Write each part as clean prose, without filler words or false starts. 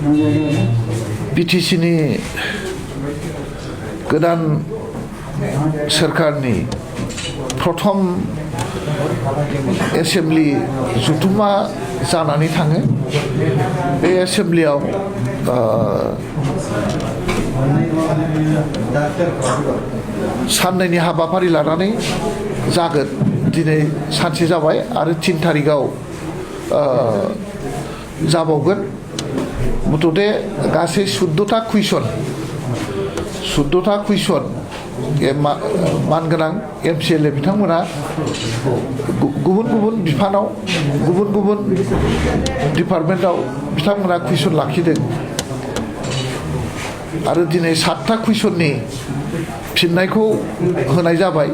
BTCनि गोदान सोरखारनि प्रथम एसेम्बलि जुथुमा जानानै थाङो। बे एसेम्बलियाव साननैनि हाबाफारि लानानै जागोन। दिनै सानसे जाबाय आरो 3 थारिखआव जाबावगोन। मथथे गासै 14टा कुइसन मानगोनां MCLA बिथांमोना गुबुन गुबुन बिफानाव गुबुन गुबुन डिपार्टमेन्टआव बिथांमोना कुइसन लाखिदों आरो दिनै 7टा कुइसननि फिननायखौ होनाय जाबाय।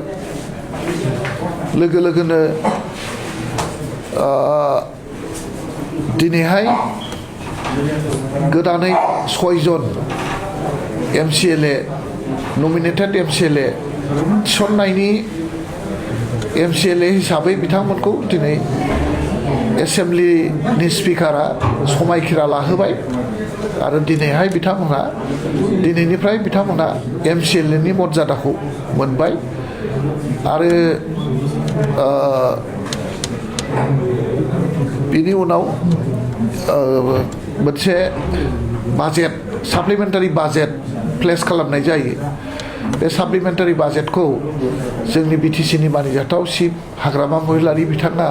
लोगो लोगोनो दिनैहाय गोदानै 6 जन MCLA नमिनेटेड MCLA थिसननायनि MCLA हिसाबै बिथांमोनखौ दिनै एसेम्बलिनि स्पिकारा समायखिरा लाहोबाय आरो दिनैहाय दिनैनिफ्राय बिथांमोना MCLAनि मर्यादाखौ मोनबाय आरो बिनि उनाव मोनसे बाजेट साप्लिमेन्टारि बाजेट प्लेस खालामनाय जायो। बे साप्लिमेन्टारि बाजेटखौ जोंनि BTCनि मानिजाथाव चिफ हाग्रामा महिलारि बिथाङा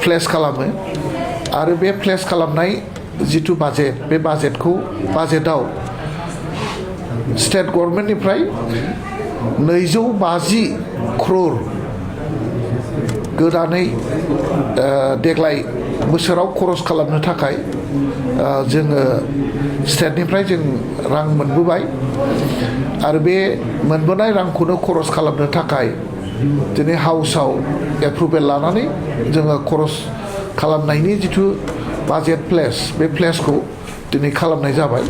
प्लेस खालामो आरो बे प्लेस खालामनाय जिथु बाजेट बे बाजेटआव स्टेट गभर्नमेन्टनिफ्राय 250 क्रर गोदानै देग्लाय बोसोराव खरस खालामनो थाखाय जोङो स्टेटनिफ्राय जों रां मोनबोबाय आरो बे मोनबोनाय रांखौनो खरस खालामनो थाखाय दिनै हाउसआव एप्रुभेल लानानै जोङो खरस खालामनायनि जिथु बाजेट प्लेस बे प्लेसखौ दिनै खालामनाय जाबाय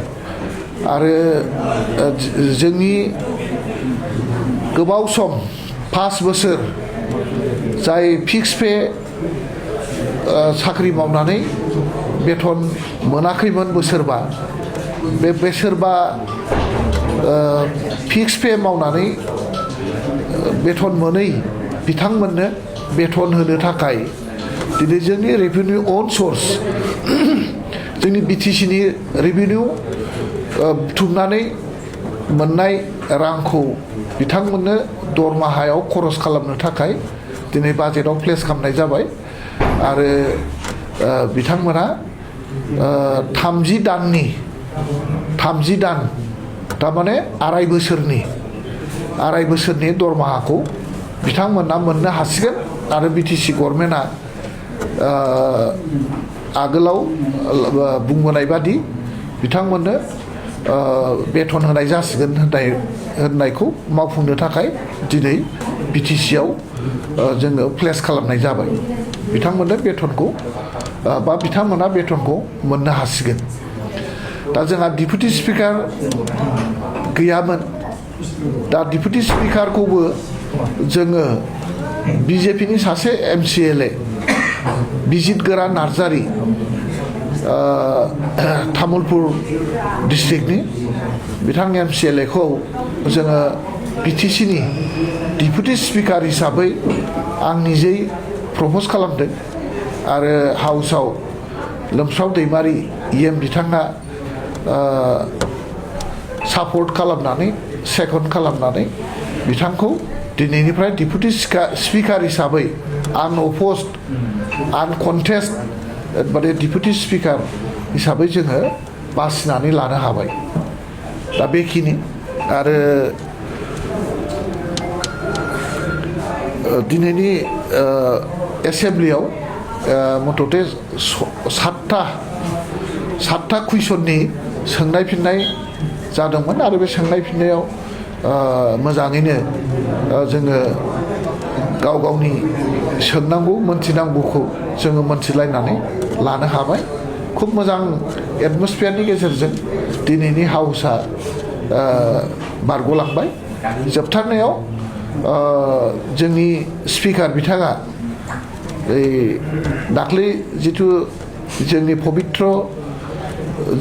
आरो जोंनि गोबाव सम 5 बोसोर जाय फिक्स पे साख्रि मावनानै बेथन मोनाखैमोन बोसोरबा बे बोसोरबा फिक्स पे मावनानै बेथन मोनै बिथांमोननो बेथन होनो थाखाय दिनै जोंनि रेभिनिउ अन सर्स जोंनि BTCनि रेभिनिउ बुथुमनानै मोननाय रांखौ बिथांमोननो दरमाहायाव खरस खालामनो थाखाय दिनै बाजेटआव प्लेस खालामनाय जाबाय आरो बिथांमोना 30 दान थारमाने आराय बोसोरनि दरमाहाखौ बिथांमोना मोननो हासिगोन आरो BTC गभर्नमेन्टआ आगोलाव बुंबोनाय बादि बिथांमोननो बेथन होनाय जासिगोन होननायखौ मावफुंनो थाखाय दिनै BTCआव जोङो प्लेस खालामनाय जाबाय। बिथांमोननो बेथनखौ बिथांमोना बेथनखौ मोननो हासिगोन। दा जोंहा डिपुटि स्पिकार गैयामोन। दा डिपुटि स्पिकारखौबो जोङो BJPनि सासे MCLA बिजितगोरा नार्जारि तामुलपुर डिस्ट्रिक्टनि बिथां MCLAखौ जोङो BTCनि डिपुटि स्पिकार हिसाबै आं निजेै प्रप'ज खालामदों आरो हाउसआव लोमस्राव दैमारि EM बिथाङा सापर्ट खालामनानै सेकन्ड खालामनानै बिथांखौ दिनैनिफ्राय डिपुटि स्पिकार हिसाबै आनअप'ज्ड आनकन्टेस्ट माने डिपुटि स्पिकार हिसाबै जोङो बासिनानै लानो हाबाय। दा बेखिनि आरो दिनैनि एसेम्बलियाव मथथे 7टा कुइसननि सोंनाय फिननाय जादोंमोन आरो बे सोंनाय फिननायाव मोजाङैनो जोङो गाव गावनि सोंनांगौ मोनथिनांगौखौ जोङो मोनथिलायनानै लानो हाबाय। खुब मोजां एटमस्फियारनि गेजेरजों दिनैनि हाउसआ बारग'लांबाय। जोबथारनायाव जोंनि स्पिकार बिथाङा दाख्लै जिथु जोंनि पबित्र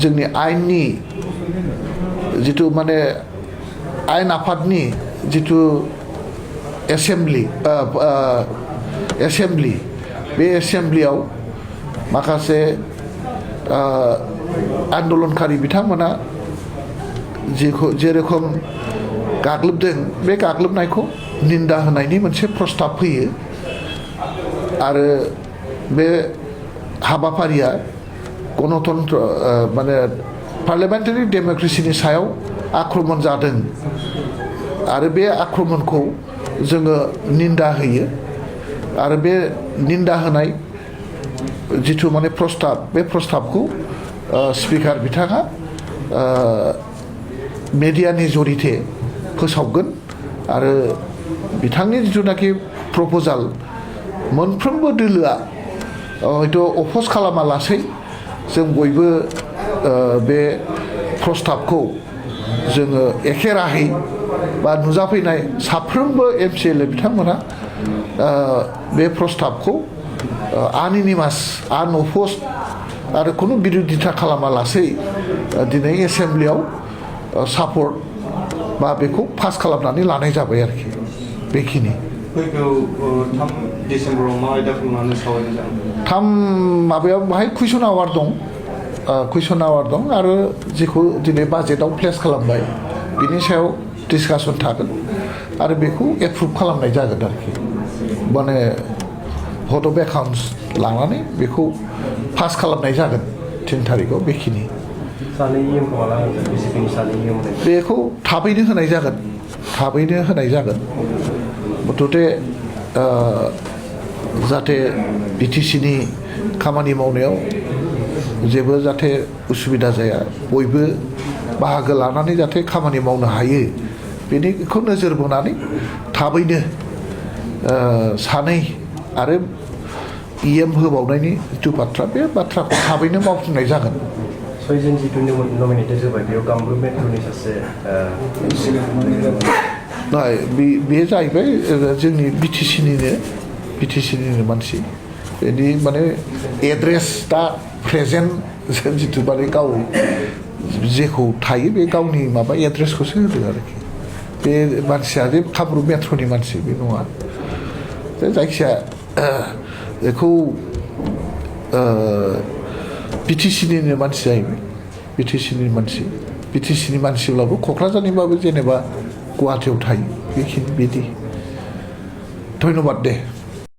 जोंनि आयेननि जिथु माने आयेन आफादनि जिथु एसेम्बलि बे एसेम्बलियाव माखासे आन्दलनकारि बिथांमोना जेरखम गाग्लोबदों बे गाग्लोबनायखौ निन्दा होनायनि मोनसे प्रस्ताब फैयो आरो बे हाबाफारिया गणतन्त्र माने पार्लियामेन्टारि डेम'क्रेसिनि सायाव आक्रमण जादों आरो बे आक्रमणखौ जोङो निन्दा होयो आरो बे निन्दा होनाय जिथु माने प्रस्ताब बे प्रस्ताबखौ स्पिकार बिथाङा मेडियानि जरिये फोसावगोन आरो बिथांनि जिथुनाखि प्रप'जाल मोनफ्रोमबो दोलोआ हयथ' अफस खालामालासै जों बयबो बे प्रस्ताबखौ जोङो एखे राहै बा नुजाफैनाय साफ्रोमबो MCLA बिथांमोना बे प्रस्ताबखौ आनएनिमास आनअप'स्ड आरो खुनु बिरोधिता खालामालासै दिनै एसेम्बलियाव सापर्ट बा बेखौ पास खालामनानै लानाय जाबाय आरोखि बेखिनि फैगौ 3 डिसेम्बराव मा आयदाखौ लानानै सावरायनाय जागोन? 3 माबायाव बाहाय कुइसन आवार दं आरो जेखौ दिनै बाजेटआव प्लेस खालामबाय बिनि सायाव डिसकासन थागोन आरो बेखौ एप्रुभ खालामनाय जागोन आरोखि माने भट अफ एकाउन्ट्स लानानै बेखौ पास खालामनाय जागोन 3 थारिखआव बेखिनि बेखौ थाबैनो होनाय जागोन मथथे जाहाथे BTCनि खामानि मावनायाव जेबो जाहाथे उसुबिदा जाया बयबो बाहागो लानानै जाहाथे खामानि मावनो हायो बेनिखौ नोजोर बोनानै थाबैनो सानै आरो EM होबावनायनि जिथु बाथ्रा बे बाथ्राखौ थाबैनो मावफुंनाय जागोन सयजन जिथु नमिनेटेड जाबाय बेयाव कामरुप मेट्र'नि सासे बे जाहैबाय जोंनि BTCनिनो मानसि बेनि माने एड्रेस दा प्रेजेन्ट जिथु माने गाव जेखौ थायो बे गावनि माबा एड्रेसखौसो होदों आरोखि बे मानसिया जे कामरुप मेट्र'नि मानसि बे नङा जायखिजाया बेखौ BTCनिनो मानसि जाहैबाय BTCनि मानसिब्लाबो क'क्राझारनिबाबो जेनेबा गुवाहाटियाव थायो बेखिनि बिदि धन्यबाद दे